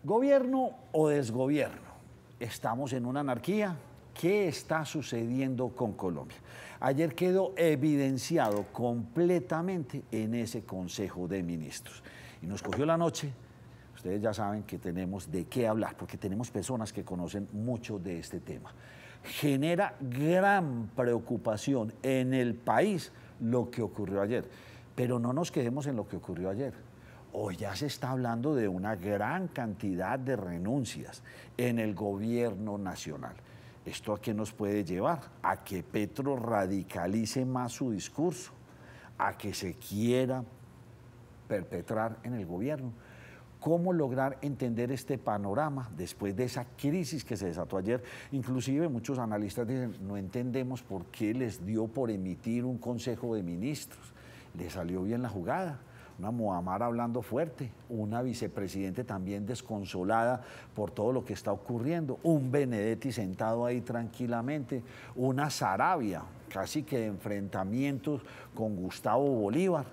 ¿Gobierno o desgobierno? ¿Estamos en una anarquía? ¿Qué está sucediendo con Colombia? Ayer quedó evidenciado completamente en ese Consejo de Ministros. Y nos cogió la noche. Ustedes ya saben que tenemos de qué hablar, porque tenemos personas que conocen mucho de este tema. Genera gran preocupación en el país lo que ocurrió ayer. Pero no nos quedemos en lo que ocurrió ayer. Hoy ya se está hablando de una gran cantidad de renuncias en el gobierno nacional. ¿Esto a qué nos puede llevar? A que Petro radicalice más su discurso, a que se quiera perpetrar en el gobierno. ¿Cómo lograr entender este panorama después de esa crisis que se desató ayer? Inclusive muchos analistas dicen, no entendemos por qué les dio por emitir un Consejo de Ministros. Le salió bien la jugada. Una Muammar hablando fuerte, una vicepresidente también desconsolada por todo lo que está ocurriendo, un Benedetti sentado ahí tranquilamente, una Saravia, casi que de enfrentamientos con Gustavo Bolívar,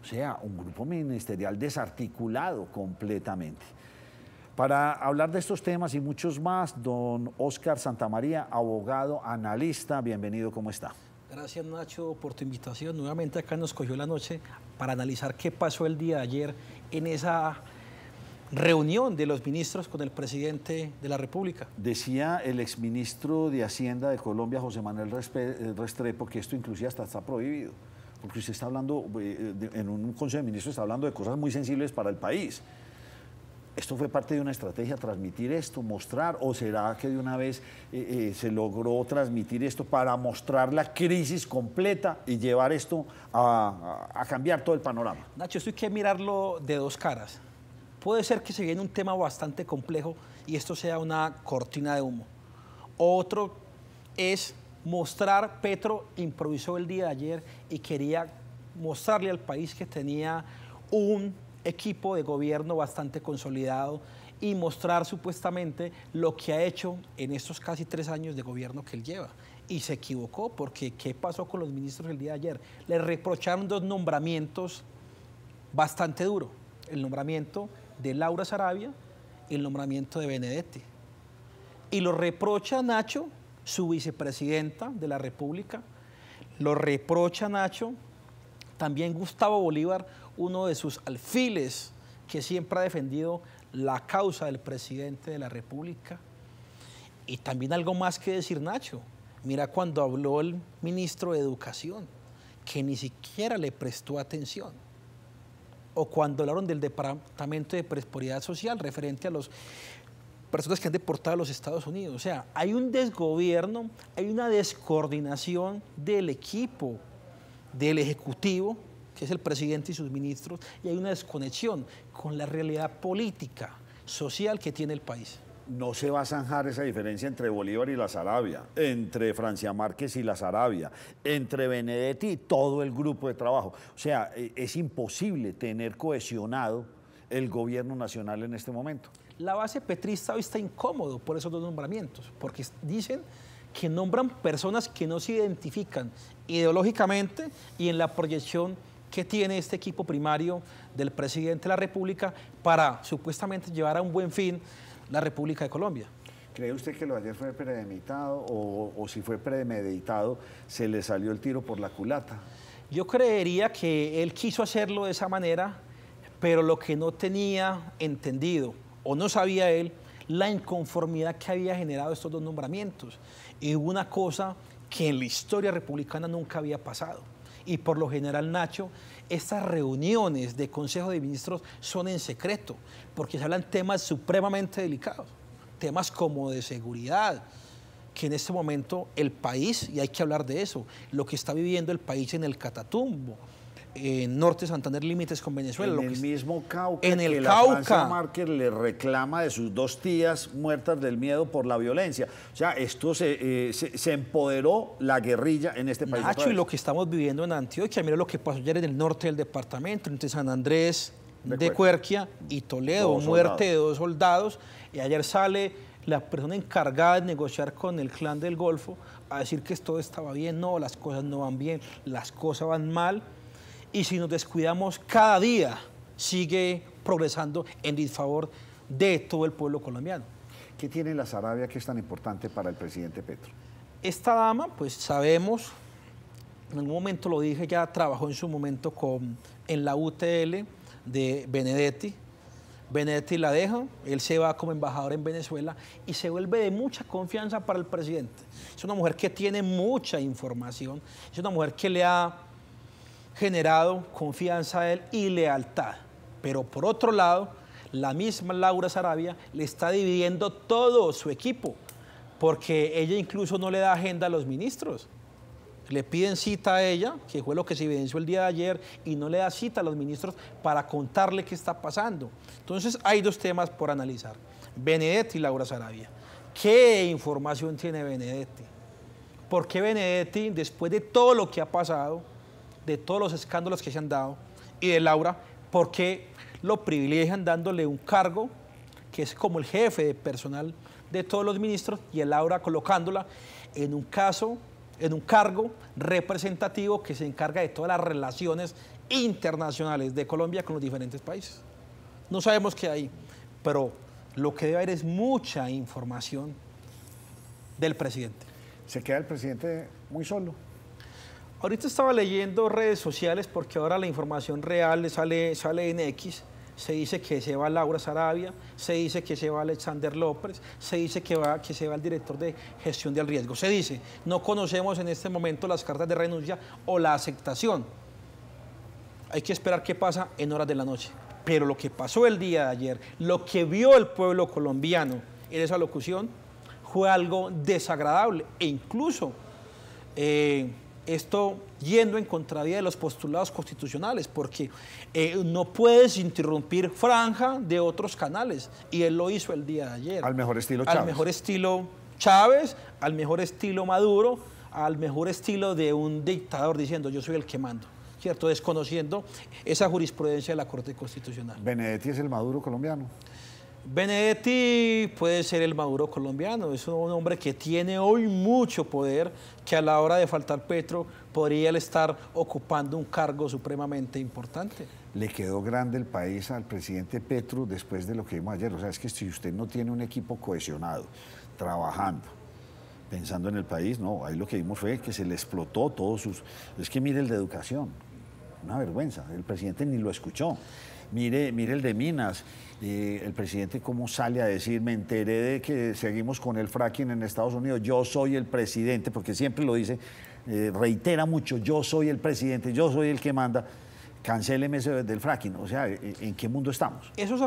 o sea, un grupo ministerial desarticulado completamente. Para hablar de estos temas y muchos más, don Óscar Santamaría, abogado, analista, bienvenido, ¿cómo está? Gracias, Nacho, por tu invitación. Nuevamente acá nos cogió la noche para analizar qué pasó el día de ayer en esa reunión de los ministros con el presidente de la República. Decía el exministro de Hacienda de Colombia, José Manuel Restrepo, que esto inclusive hasta está prohibido, porque usted está hablando, en un Consejo de Ministros está hablando de cosas muy sensibles para el país. ¿Esto fue parte de una estrategia, transmitir esto, mostrar, o será que de una vez se logró transmitir esto para mostrar la crisis completa y llevar esto a cambiar todo el panorama? Nacho, esto hay que mirarlo de dos caras. Puede ser que se viene un tema bastante complejo y esto sea una cortina de humo. Otro es mostrar, Petro improvisó el día de ayer y quería mostrarle al país que tenía un equipo de gobierno bastante consolidado y mostrar supuestamente lo que ha hecho en estos casi 3 años de gobierno que él lleva. Y se equivocó, porque ¿qué pasó con los ministros el día de ayer? Le reprocharon 2 nombramientos bastante duros. El nombramiento de Laura Saravia y el nombramiento de Benedetti. Y lo reprocha Nacho, su vicepresidenta de la República, lo reprocha Nacho, también Gustavo Bolívar, uno de sus alfiles que siempre ha defendido la causa del presidente de la República. Y también algo más que decir, Nacho. Mira cuando habló el ministro de Educación, que ni siquiera le prestó atención. O cuando hablaron del Departamento de Prosperidad Social referente a las personas que han deportado a los Estados Unidos. O sea, hay un desgobierno, hay una descoordinación del equipo del Ejecutivo, que es el presidente y sus ministros, y hay una desconexión con la realidad política, social que tiene el país. No se va a zanjar esa diferencia entre Bolívar y la Saravia, entre Francia Márquez y la Saravia, entre Benedetti y todo el grupo de trabajo. O sea, es imposible tener cohesionado el gobierno nacional en este momento. La base petrista hoy está incómodo por esos 2 nombramientos, porque dicen que nombran personas que no se identifican ideológicamente y en la proyección que tiene este equipo primario del presidente de la República para supuestamente llevar a un buen fin la República de Colombia. ¿Cree usted que lo de ayer fue premeditado o si fue premeditado se le salió el tiro por la culata? Yo creería que él quiso hacerlo de esa manera, pero lo que no tenía entendido o no sabía él, la inconformidad que había generado estos 2 nombramientos. Y hubo una cosa que en la historia republicana nunca había pasado. Y por lo general, Nacho, estas reuniones de Consejo de Ministros son en secreto, porque se hablan temas supremamente delicados, temas como de seguridad, que en este momento el país, y hay que hablar de eso, lo que está viviendo el país en el Catatumbo, en Norte Santander, límites con Venezuela. En el mismo Cauca, en el que Cauca. La Francia Márquez le reclama de sus 2 tías muertas del miedo por la violencia. O sea, esto se empoderó la guerrilla en este país. Nacho, y lo que estamos viviendo en Antioquia, mira lo que pasó ayer en el norte del departamento, entre San Andrés de Cuerquia y Toledo, muerte de 2 soldados, y ayer sale la persona encargada de negociar con el Clan del Golfo a decir que todo estaba bien. No, las cosas no van bien, las cosas van mal. Y si nos descuidamos, cada día sigue progresando en disfavor de todo el pueblo colombiano. ¿Qué tiene la Sarabia que es tan importante para el presidente Petro? Esta dama, pues sabemos, en algún momento lo dije, ya trabajó en su momento en la UTL de Benedetti. Benedetti la deja, él se va como embajador en Venezuela y se vuelve de mucha confianza para el presidente. Es una mujer que tiene mucha información, es una mujer que le ha generado confianza a él y lealtad. Pero por otro lado, la misma Laura Sarabia le está dividiendo todo su equipo, porque ella incluso no le da agenda a los ministros. Le piden cita a ella, que fue lo que se evidenció el día de ayer, y no le da cita a los ministros para contarle qué está pasando. Entonces hay dos temas por analizar: Benedetti y Laura Sarabia. ¿Qué información tiene Benedetti? ¿Por qué Benedetti, después de todo lo que ha pasado, de todos los escándalos que se han dado, y de Laura, por qué lo privilegian dándole un cargo que es como el jefe de personal de todos los ministros, y a Laura colocándola en un cargo representativo que se encarga de todas las relaciones internacionales de Colombia con los diferentes países? No sabemos qué hay, pero lo que debe haber es mucha información del presidente. ¿Se queda el presidente muy solo? Ahorita estaba leyendo redes sociales porque ahora la información real sale en X. Se dice que se va Laura Sarabia, se dice que se va Alexander López, se dice que se va el director de gestión del riesgo. Se dice, no conocemos en este momento las cartas de renuncia o la aceptación. Hay que esperar qué pasa en horas de la noche. Pero lo que pasó el día de ayer, lo que vio el pueblo colombiano en esa locución, fue algo desagradable e incluso esto yendo en contravía de los postulados constitucionales, porque no puedes interrumpir franja de otros canales, y él lo hizo el día de ayer. Al mejor estilo Chávez. Al mejor estilo Chávez, al mejor estilo Maduro, al mejor estilo de un dictador diciendo yo soy el que mando, ¿cierto? Desconociendo esa jurisprudencia de la Corte Constitucional. ¿Benedetti es el Maduro colombiano? Benedetti puede ser el Maduro colombiano, es un hombre que tiene hoy mucho poder, que a la hora de faltar Petro podría él estar ocupando un cargo supremamente importante. Le quedó grande el país al presidente Petro después de lo que vimos ayer. O sea, es que si usted no tiene un equipo cohesionado, trabajando, pensando en el país, no, ahí lo que vimos fue que se le explotó todos sus... Es que mire el de educación, una vergüenza, el presidente ni lo escuchó. Mire el de Minas, el presidente cómo sale a decir, me enteré de que seguimos con el fracking en Estados Unidos, yo soy el presidente, porque siempre lo dice, reitera mucho, yo soy el presidente, yo soy el que manda, cancéleme ese del fracking. O sea, ¿en qué mundo estamos? Eso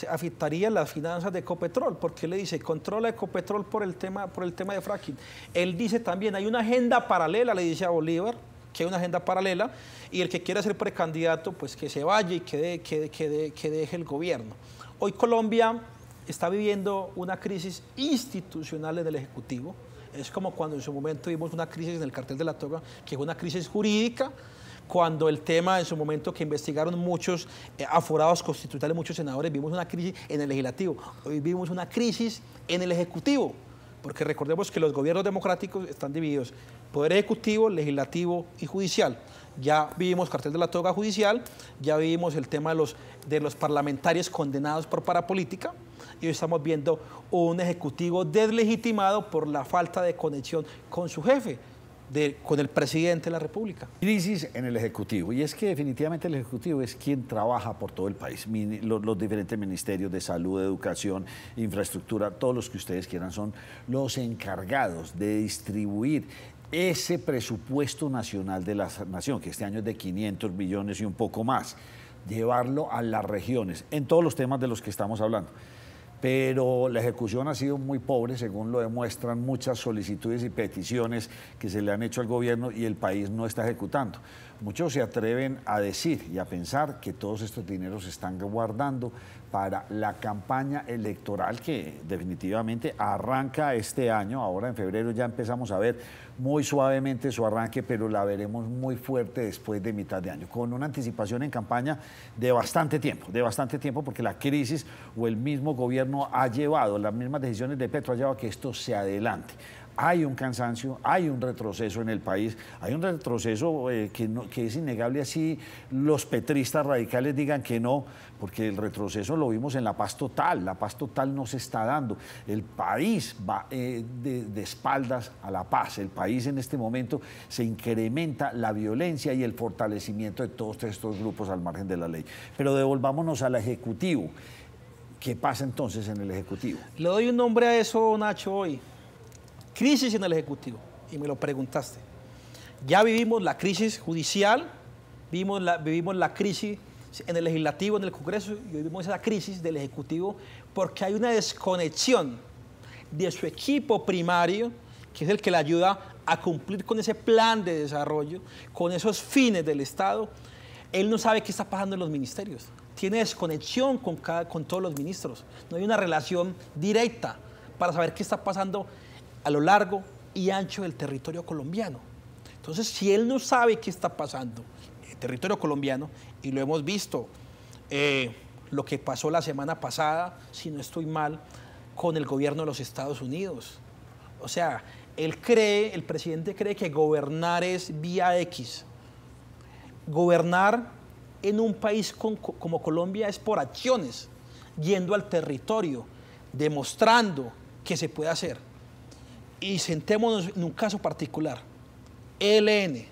afectaría las finanzas de Ecopetrol, porque él le dice, controla Ecopetrol por el tema de fracking. Él dice también, hay una agenda paralela, le dice a Bolívar, que hay una agenda paralela, y el que quiera ser precandidato, pues que se vaya y que deje el gobierno. Hoy Colombia está viviendo una crisis institucional en el Ejecutivo. Es como cuando en su momento vimos una crisis en el cartel de la toga, que fue una crisis jurídica, cuando el tema en su momento que investigaron muchos aforados constitucionales, muchos senadores, vimos una crisis en el Legislativo. Hoy vimos una crisis en el Ejecutivo, porque recordemos que los gobiernos democráticos están divididos: Poder Ejecutivo, Legislativo y Judicial. Ya vivimos cartel de la toga judicial, ya vivimos el tema de los parlamentarios condenados por parapolítica, y hoy estamos viendo un Ejecutivo deslegitimado por la falta de conexión con su jefe, con el presidente de la República. Crisis en el Ejecutivo, y es que definitivamente el Ejecutivo es quien trabaja por todo el país. Los diferentes ministerios de salud, educación, infraestructura, todos los que ustedes quieran, son los encargados de distribuir ese presupuesto nacional de la nación, que este año es de 500 billones y un poco más, llevarlo a las regiones, en todos los temas de los que estamos hablando. Pero la ejecución ha sido muy pobre, según lo demuestran muchas solicitudes y peticiones que se le han hecho al gobierno, y el país no está ejecutando. Muchos se atreven a decir y a pensar que todos estos dineros se están guardando para la campaña electoral que definitivamente arranca este año. Ahora en febrero ya empezamos a ver muy suavemente su arranque, pero la veremos muy fuerte después de mitad de año, con una anticipación en campaña de bastante tiempo, porque la crisis o el mismo gobierno ha llevado, las mismas decisiones de Petro ha llevado a que esto se adelante. Hay un cansancio, hay un retroceso en el país, hay un retroceso que es innegable, así los petristas radicales digan que no, porque el retroceso lo vimos en la paz total no se está dando. El país va de espaldas a la paz, el país en este momento se incrementa la violencia y el fortalecimiento de todos estos grupos al margen de la ley. Pero devolvámonos al Ejecutivo. ¿Qué pasa entonces en el Ejecutivo? Le doy un nombre a eso, Nacho, hoy. Crisis en el Ejecutivo, y me lo preguntaste. Ya vivimos la crisis judicial, vivimos la crisis en el Legislativo, en el Congreso, y vivimos esa crisis del Ejecutivo porque hay una desconexión de su equipo primario, que es el que le ayuda a cumplir con ese plan de desarrollo, con esos fines del Estado. Él no sabe qué está pasando en los ministerios, tiene desconexión con todos los ministros, no hay una relación directa para saber qué está pasando a lo largo y ancho del territorio colombiano. Entonces, si él no sabe qué está pasando en el territorio colombiano, y lo hemos visto, lo que pasó la semana pasada, si no estoy mal, con el gobierno de los Estados Unidos. O sea, el presidente cree que gobernar es vía X. Gobernar en un país como Colombia es por acciones, yendo al territorio, demostrando que se puede hacer. Y sentémonos en un caso particular, ELN.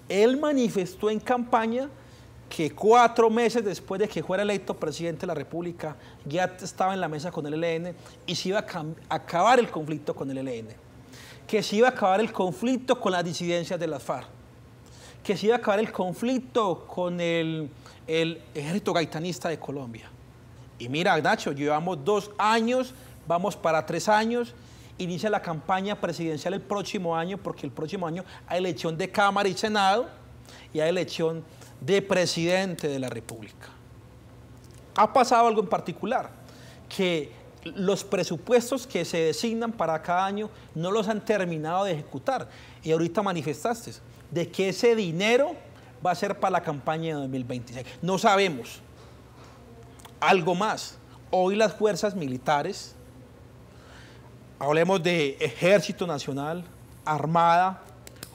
Él manifestó en campaña que 4 meses después de que fuera electo presidente de la República, ya estaba en la mesa con el ELN y se iba a acabar el conflicto con el ELN, que se iba a acabar el conflicto con las disidencias de las FARC, que se iba a acabar el conflicto con el ejército gaitanista de Colombia. Y mira, Nacho, llevamos 2 años, vamos para 3 años, inicia la campaña presidencial el próximo año, porque el próximo año hay elección de Cámara y Senado y hay elección de presidente de la República. Ha pasado algo en particular, que los presupuestos que se designan para cada año no los han terminado de ejecutar. Y ahorita manifestaste de que ese dinero va a ser para la campaña de 2026. No sabemos. Algo más. Hoy las fuerzas militares, hablemos de Ejército Nacional, Armada,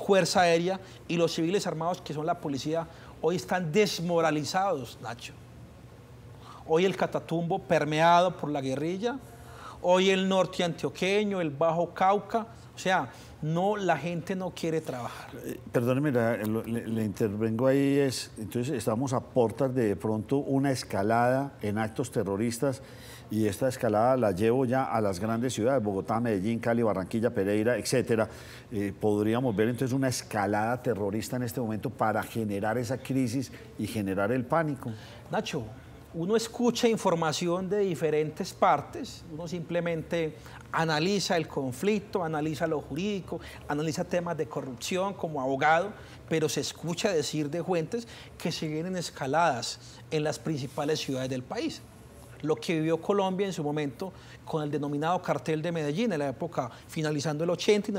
Fuerza Aérea y los civiles armados que son la policía, hoy están desmoralizados, Nacho. Hoy el Catatumbo permeado por la guerrilla, hoy el norte antioqueño, el Bajo Cauca, o sea, no, la gente no quiere trabajar. Perdóneme, le intervengo ahí, entonces estamos a puertas de pronto una escalada en actos terroristas, y esta escalada la llevo ya a las grandes ciudades, Bogotá, Medellín, Cali, Barranquilla, Pereira, etcétera. Podríamos ver entonces una escalada terrorista en este momento para generar esa crisis y generar el pánico. Nacho, uno escucha información de diferentes partes, uno simplemente analiza el conflicto, analiza lo jurídico, analiza temas de corrupción como abogado, pero se escucha decir de fuentes que se vienen escaladas en las principales ciudades del país. Lo que vivió Colombia en su momento con el denominado cartel de Medellín, en la época finalizando el 80,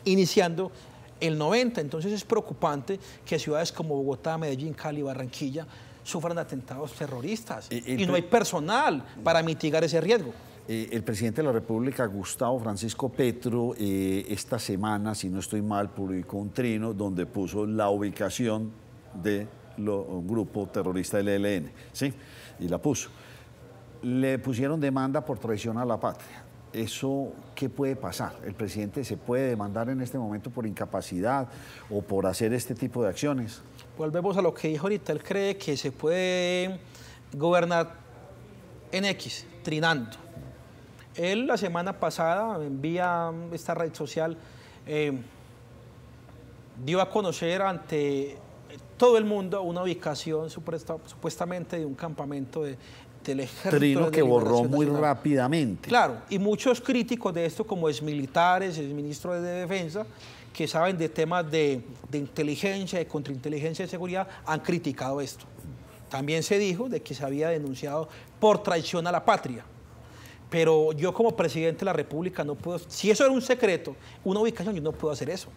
iniciando el 90. Entonces es preocupante que ciudades como Bogotá, Medellín, Cali, Barranquilla sufran atentados terroristas y no hay personal para mitigar ese riesgo. El presidente de la República, Gustavo Francisco Petro, esta semana, si no estoy mal, publicó un trino donde puso la ubicación de un grupo terrorista del ELN, ¿sí? Y la puso. Le pusieron demanda por traición a la patria. ¿Eso qué puede pasar? ¿El presidente se puede demandar en este momento por incapacidad o por hacer este tipo de acciones? Volvemos a lo que dijo ahorita. Él cree que se puede gobernar en X, trinando. Él la semana pasada, vía esta red social, dio a conocer ante todo el mundo una ubicación supuestamente de un campamento del ejército. Trino que borró muy rápidamente. Claro, y muchos críticos de esto, como exmilitares, exministros de defensa, que saben de temas de inteligencia, de contrainteligencia y de seguridad, han criticado esto. También se dijo de que se había denunciado por traición a la patria. Pero yo como presidente de la República no puedo, si eso era un secreto, una ubicación, yo no puedo hacer eso.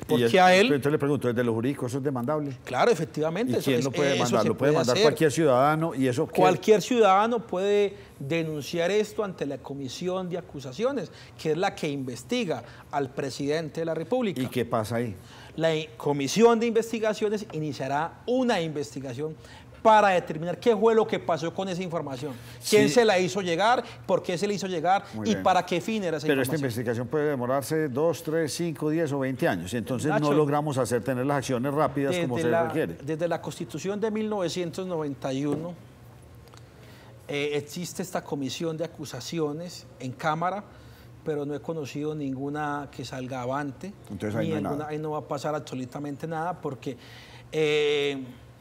Porque a él... Entonces le pregunto, ¿desde lo jurídico eso es demandable? Claro, efectivamente. ¿Y quién lo puede eso demandar? se ¿Lo puede puede demandar hacer. cualquier ciudadano? ¿Y eso qué? Cualquier ciudadano puede denunciar esto ante la Comisión de Acusaciones, que es la que investiga al presidente de la República. ¿Y qué pasa ahí? La Comisión de Investigaciones iniciará una investigación para determinar qué fue lo que pasó con esa información, quién Sí. se la hizo llegar, por qué se le hizo llegar Muy y bien. para qué fin era esa Pero esta información. investigación puede demorarse 2, 3, 5, 10 o 20 años. Y entonces Nacho, no logramos tener las acciones rápidas como se requiere. Desde la Constitución de 1991 existe esta comisión de acusaciones en Cámara, pero no he conocido ninguna que salga avante. Entonces ahí no hay nada. Ahí no va a pasar absolutamente nada porque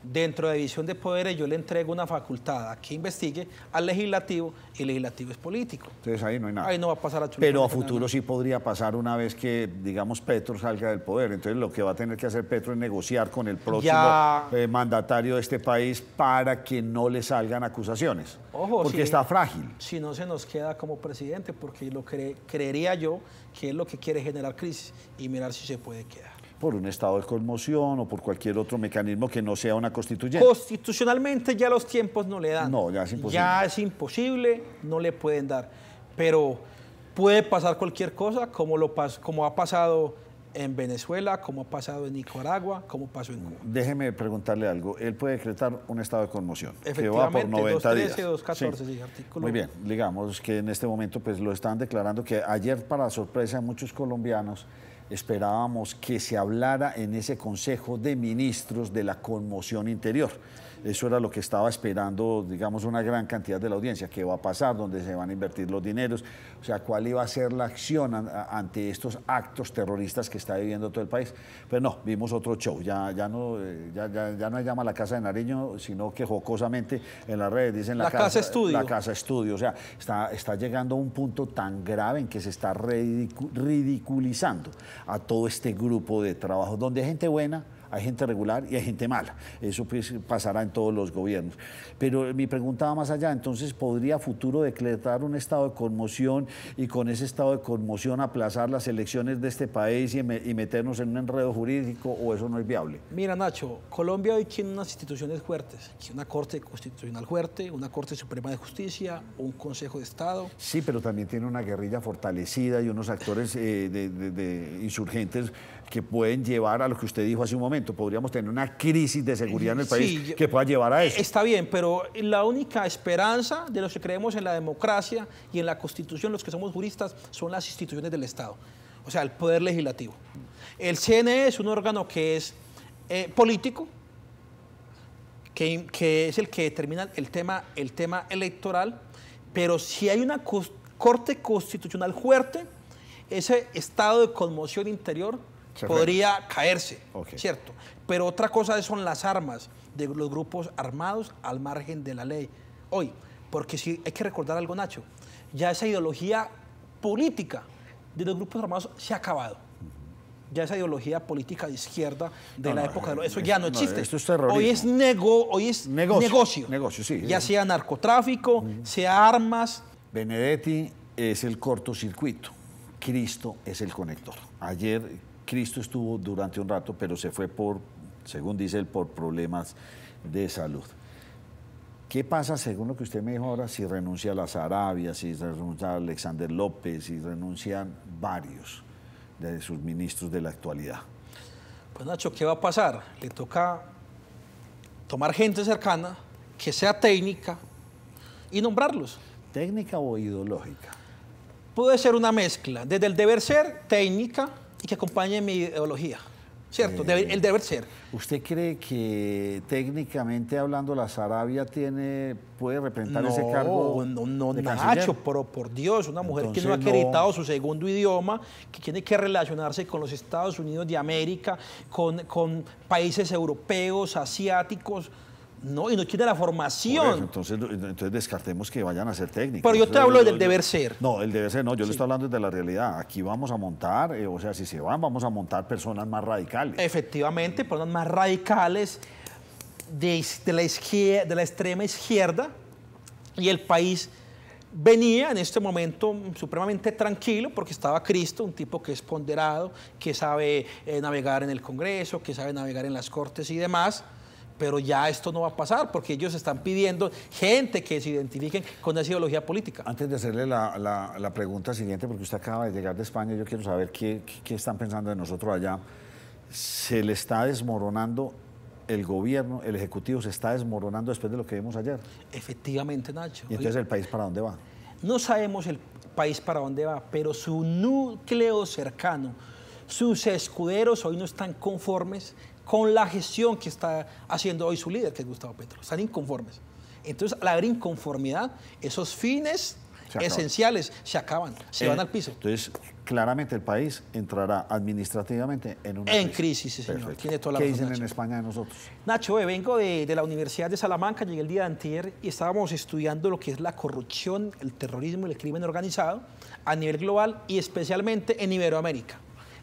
dentro de división de poderes yo le entrego una facultad a que investigue al legislativo y el legislativo es político. Entonces ahí no hay nada. Ahí no va a pasar absolutamente Pero a nada. futuro sí podría pasar una vez que, digamos, Petro salga del poder. Entonces lo que va a tener que hacer Petro es negociar con el próximo mandatario de este país para que no le salgan acusaciones. Ojo, porque sí, está frágil. Si no se nos queda como presidente, porque creería yo que es lo que quiere generar crisis y mirar si se puede quedar. Por un estado de conmoción o por cualquier otro mecanismo que no sea una constituyente. Constitucionalmente ya los tiempos no le dan. No, ya es imposible. Ya es imposible, no le pueden dar. Pero puede pasar cualquier cosa, como ha pasado en Venezuela, como ha pasado en Nicaragua, como pasó en Cuba. Déjeme preguntarle algo. Él puede decretar un estado de conmoción que va por Efectivamente, 90 días. 213, 214, sí, artículo. Muy bien, digamos que en este momento pues lo están declarando que ayer, para sorpresa de muchos colombianos, esperábamos que se hablara en ese Consejo de Ministros de la conmoción interior. Eso era lo que estaba esperando, digamos, una gran cantidad de la audiencia. ¿Qué va a pasar? ¿Dónde se van a invertir los dineros? O sea, ¿cuál iba a ser la acción ante estos actos terroristas que está viviendo todo el país? Pero no, vimos otro show. Ya no se llama la Casa de Nariño, sino que jocosamente en las redes dicen la Casa Estudio. La Casa Estudio. O sea, está llegando a un punto tan grave en que se está ridiculizando a todo este grupo de trabajo, donde hay gente buena, hay gente regular y hay gente mala. Eso pues pasará en todos los gobiernos. Pero mi pregunta va más allá. Entonces, ¿podría a futuro decretar un estado de conmoción y con ese estado de conmoción aplazar las elecciones de este país y meternos en un enredo jurídico, o eso no es viable? Mira, Nacho, Colombia hoy tiene unas instituciones fuertes. Tiene una Corte Constitucional fuerte, una Corte Suprema de Justicia, un Consejo de Estado. Sí, pero también tiene una guerrilla fortalecida y unos actores de insurgentes que pueden llevar a lo que usted dijo hace un momento. Podríamos tener una crisis de seguridad en el país que pueda llevar a eso. Está bien, pero la única esperanza de los que creemos en la democracia y en la Constitución, los que somos juristas, son las instituciones del Estado. O sea, el Poder Legislativo. El CNE es un órgano que es político, que es el que determina el tema electoral, pero si hay una Corte Constitucional fuerte, ese estado de conmoción interior podría caerse, ¿cierto? Pero otra cosa son las armas de los grupos armados al margen de la ley. Hoy, porque sí hay que recordar algo, Nacho, ya esa ideología política de los grupos armados se ha acabado. Ya esa ideología política de izquierda de la época, eso ya no existe. Esto es terrorismo. Hoy es negocio. Negocio, sí. Ya sea narcotráfico, sea armas. Benedetti es el cortocircuito. Cristo es el conector. Ayer Cristo estuvo durante un rato, pero se fue según dice él, por problemas de salud. ¿Qué pasa, según lo que usted me dijo ahora, si renuncia a la Sarabia, si renuncia a Alexander López, si renuncian varios de sus ministros de la actualidad? Pues Nacho, ¿qué va a pasar? Le toca tomar gente cercana, que sea técnica, y nombrarlos. ¿Técnica o ideológica? Puede ser una mezcla, desde el deber ser, técnica, y que acompañe mi ideología, ¿cierto? El deber ser. ¿Usted cree que técnicamente hablando la Sarabia puede representar ese cargo? No, de Nacho, canciller? pero por Dios, una mujer Entonces, que no ha acreditado su segundo idioma, que tiene que relacionarse con los Estados Unidos de América, con países europeos, asiáticos. No, y no tiene la formación. Entonces descartemos que vayan a ser técnicos. Pero yo te hablo del deber ser. No, el deber ser no, yo le estoy hablando de la realidad. Aquí vamos a montar, o sea, si se van, vamos a montar personas más radicales. Efectivamente, personas más radicales de la extrema izquierda, y el país venía en este momento supremamente tranquilo porque estaba Cristo, un tipo que es ponderado, que sabe navegar en el Congreso, que sabe navegar en las Cortes y demás, pero ya esto no va a pasar porque ellos están pidiendo gente que se identifiquen con esa ideología política. Antes de hacerle la pregunta siguiente, porque usted acaba de llegar de España, yo quiero saber qué están pensando de nosotros allá. ¿Se le está desmoronando el gobierno, el Ejecutivo se está desmoronando después de lo que vimos ayer? Efectivamente, Nacho. ¿Y entonces el país para dónde va? No sabemos el país para dónde va, pero su núcleo cercano, sus escuderos hoy no están conformes con la gestión que está haciendo hoy su líder, que es Gustavo Petro. Están inconformes. Entonces, al haber inconformidad, esos fines esenciales se acaban, se van al piso. Entonces, claramente el país entrará administrativamente en una crisis, sí, señor. Perfecto. Tiene toda la ¿Qué razón, dicen Nacho. en España de nosotros? Nacho, vengo de la Universidad de Salamanca, llegué el día de antier y estábamos estudiando lo que es la corrupción, el terrorismo y el crimen organizado a nivel global y especialmente en Iberoamérica,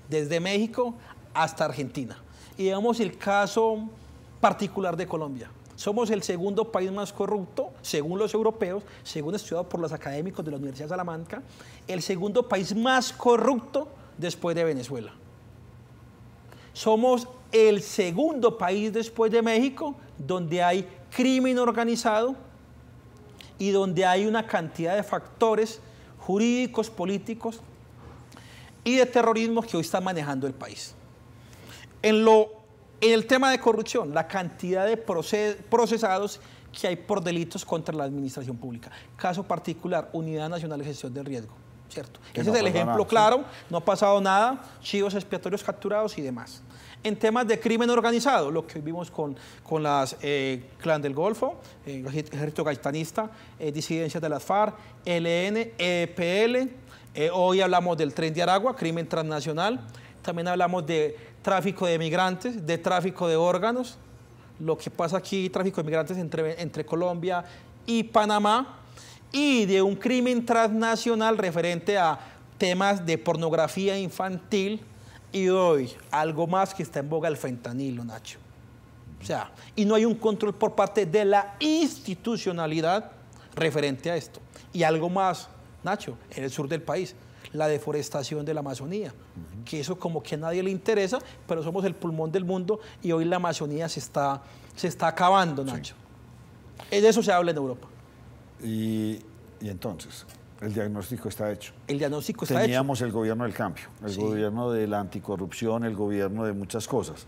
desde México hasta Argentina. Y vemos el caso particular de Colombia. Somos el segundo país más corrupto, según los europeos, según estudiado por los académicos de la Universidad de Salamanca, el segundo país más corrupto después de Venezuela. Somos el segundo país después de México donde hay crimen organizado y donde hay una cantidad de factores jurídicos, políticos y de terrorismo que hoy están manejando el país. En el tema de corrupción, la cantidad de procesados que hay por delitos contra la administración pública. Caso particular, Unidad Nacional de Gestión del Riesgo, ¿cierto? Ese es el ejemplo claro, no ha pasado nada, chivos expiatorios capturados y demás. En temas de crimen organizado, lo que vimos con las Clan del Golfo, Ejército Gaitanista, disidencias de las FARC, ELN, EPL, hoy hablamos del Tren de Aragua, crimen transnacional, también hablamos de tráfico de migrantes, de tráfico de órganos, lo que pasa aquí, tráfico de migrantes entre Colombia y Panamá, y de un crimen transnacional referente a temas de pornografía infantil, y hoy algo más que está en boga, el fentanilo, Nacho. O sea, y no hay un control por parte de la institucionalidad referente a esto. Y algo más, Nacho, en el sur del país, la deforestación de la Amazonía, que eso como que a nadie le interesa, pero somos el pulmón del mundo y hoy la Amazonía se está acabando, Nacho. Sí. De eso se habla en Europa. Y entonces, el diagnóstico está hecho. El diagnóstico está Teníamos hecho. el gobierno del cambio, el gobierno de la anticorrupción, el gobierno de muchas cosas.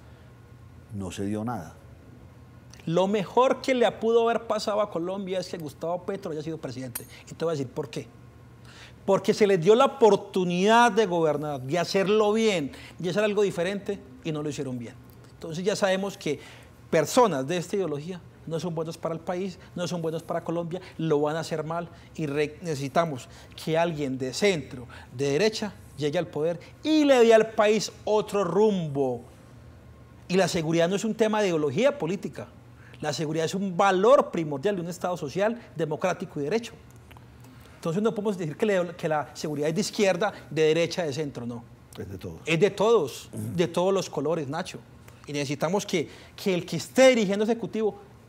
No se dio nada. Lo mejor que le pudo haber pasado a Colombia es que Gustavo Petro haya sido presidente. Y te voy a decir por qué. Porque se les dio la oportunidad de gobernar, de hacerlo bien, de hacer algo diferente y no lo hicieron bien. Entonces ya sabemos que personas de esta ideología no son buenos para el país, no son buenos para Colombia, lo van a hacer mal y necesitamos que alguien de centro, de derecha, llegue al poder y le dé al país otro rumbo. Y la seguridad no es un tema de ideología política, la seguridad es un valor primordial de un Estado social, democrático y de derecho. Entonces no podemos decir que la seguridad es de izquierda, de derecha, de centro, no. Es de todos. Es de todos los colores, Nacho. Y necesitamos que el que esté dirigiendo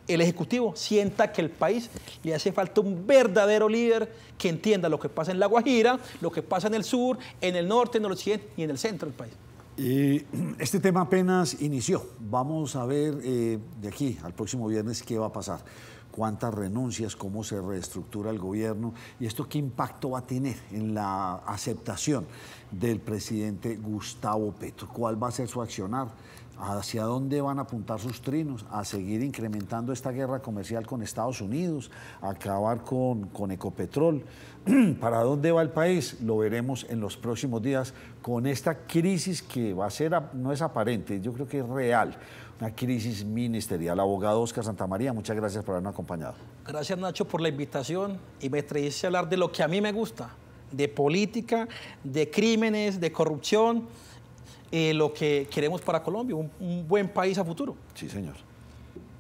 el Ejecutivo sienta que el país le hace falta un verdadero líder que entienda lo que pasa en La Guajira, lo que pasa en el sur, en el norte, en el occidente y en el centro del país. Y este tema apenas inició. Vamos a ver de aquí al próximo viernes qué va a pasar. Cuántas renuncias, cómo se reestructura el gobierno y esto qué impacto va a tener en la aceptación del presidente Gustavo Petro. ¿Cuál va a ser su accionar? ¿Hacia dónde van a apuntar sus trinos? ¿A seguir incrementando esta guerra comercial con Estados Unidos? ¿A acabar con Ecopetrol? ¿Para dónde va el país? Lo veremos en los próximos días con esta crisis que va a ser, no es aparente, yo creo que es real, una crisis ministerial. Abogado Óscar Santamaría, muchas gracias por habernos acompañado. Gracias, Nacho, por la invitación y me trajiste a hablar de lo que a mí me gusta, de política, de crímenes, de corrupción, lo que queremos para Colombia, un buen país a futuro. Sí, señor.